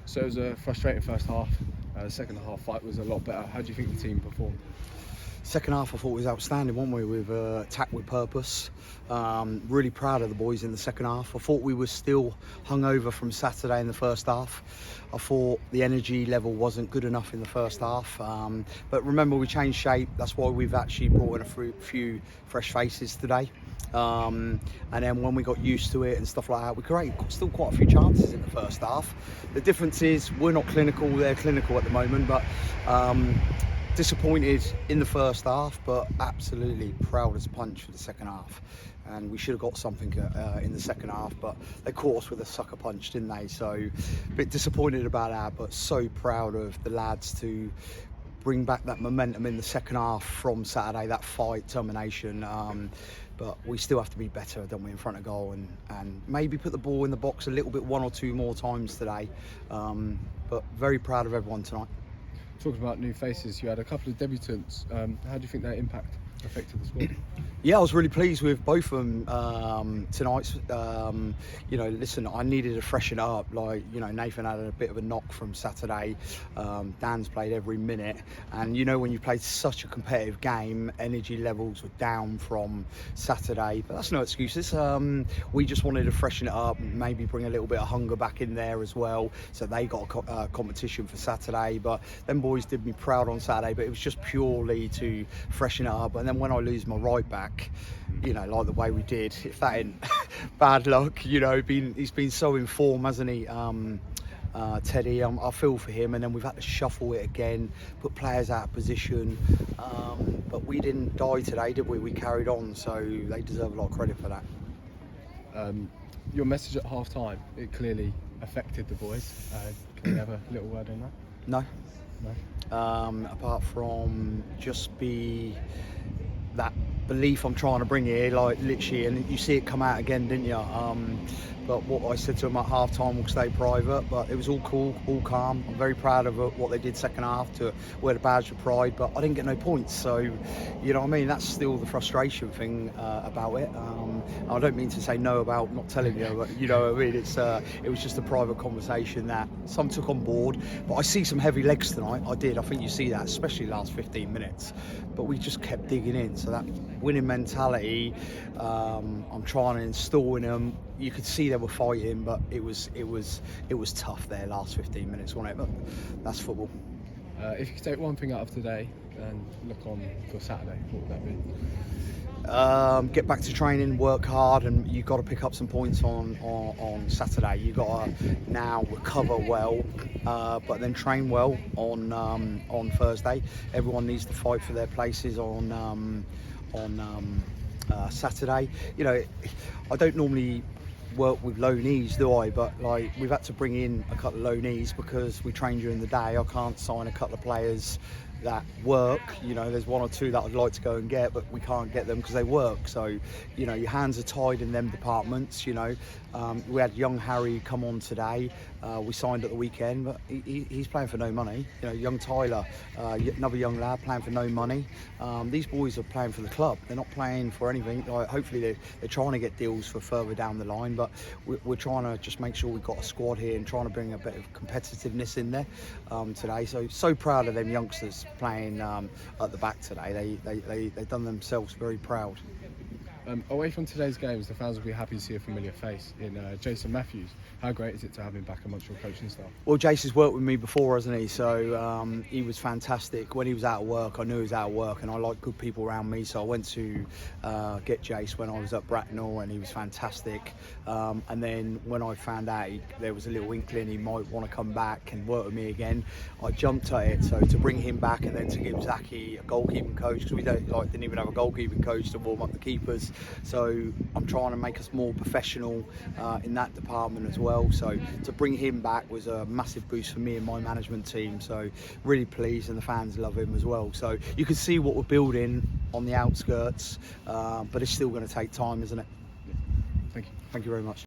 So it was a frustrating first half. The second half fight was a lot better. How do you think the team performed? Second half I thought was outstanding, weren't we, with attack with purpose. Really proud of the boys in the second half. I thought we were still hungover from Saturday in the first half. I thought the energy level wasn't good enough in the first half. But remember, we changed shape. That's why we've actually brought in a few fresh faces today. And then when we got used to it and stuff like that, we created still quite a few chances in the first half. The difference is we're not clinical, they're clinical at the moment, but disappointed in the first half, but absolutely proud as punch for the second half. And we should have got something in the second half, but they caught us with a sucker punch, didn't they? So a bit disappointed about that, but so proud of the lads to bring back that momentum in the second half from Saturday, that fight, determination. But we still have to be better, don't we, in front of goal, and maybe put the ball in the box a little bit, one or two more times today. But very proud of everyone tonight. Talking about new faces, you had a couple of debutants. How do you think that affected the squad? Yeah, I was really pleased with both of them tonight. Listen, I needed to freshen it up. Nathan had a bit of a knock from Saturday. Dan's played every minute. And, when you played such a competitive game, energy levels were down from Saturday. But that's no excuses. We just wanted to freshen it up and maybe bring a little bit of hunger back in there as well. So they got a competition for Saturday. But them boys did me proud on Saturday. But it was just purely to freshen it up. And then when I lose my right back, like the way we did, if that ain't bad luck, he's been so in form, hasn't he, Teddy? I feel for him, and then we've had to shuffle it again, put players out of position, but we didn't die today, did we? We carried on, so they deserve a lot of credit for that. Your message at half time, it clearly affected the boys. Can you have a little word on that? No. No. Apart from just be that belief I'm trying to bring here, like literally, and you see it come out again, didn't you? But what I said to them at half time will stay private, but it was all cool, all calm. I'm very proud of what they did second half to wear the badge of pride, but I didn't get no points, so you know what I mean, that's still the frustration thing about it. I don't mean to say no about not telling you, but you know what I mean, it was just a private conversation that some took on board. But I see some heavy legs tonight, I think you see that, especially last 15 minutes, but we just kept digging in. So that winning mentality, I'm trying to install in them. You could see they were fighting, but it was tough there last 15 minutes, wasn't it? But that's football. If you could take one thing out of today and look on for Saturday, what would that be? Get back to training, work hard, and you've got to pick up some points on Saturday. You've got to now recover well, but then train well on Thursday. Everyone needs to fight for their places on Saturday. I don't normally work with low knees, do I? But we've had to bring in a couple of low knees because we train during the day. I can't sign a couple of players that work. There's one or two that I'd like to go and get, but we can't get them because they work. So your hands are tied in them departments. We had young Harry come on today. We signed at the weekend, but he's playing for no money. Young Tyler, another young lad, playing for no money. These boys are playing for the club. They're not playing for anything. Hopefully they're trying to get deals for further down the line, but we're trying to just make sure we've got a squad here and trying to bring a bit of competitiveness in there today. So proud of them youngsters playing at the back today. They've done themselves very proud. Away from today's games, the fans will be happy to see a familiar face in Jason Matthews. How great is it to have him back amongst your coaching staff? Well, Jason's worked with me before, hasn't he? So he was fantastic. When he was out of work, I knew he was out of work, and I like good people around me. So I went to get Jace when I was at Bracknell, and he was fantastic. And then when I found out there was a little inkling he might want to come back and work with me again, I jumped at it. So to bring him back and then to give Zaki a goalkeeping coach, because we didn't even have a goalkeeping coach to warm up the keepers. So I'm trying to make us more professional in that department as well. So to bring him back was a massive boost for me and my management team. So really pleased, and the fans love him as well. So you can see what we're building on the outskirts, but it's still going to take time, isn't it? Thank you. Thank you very much.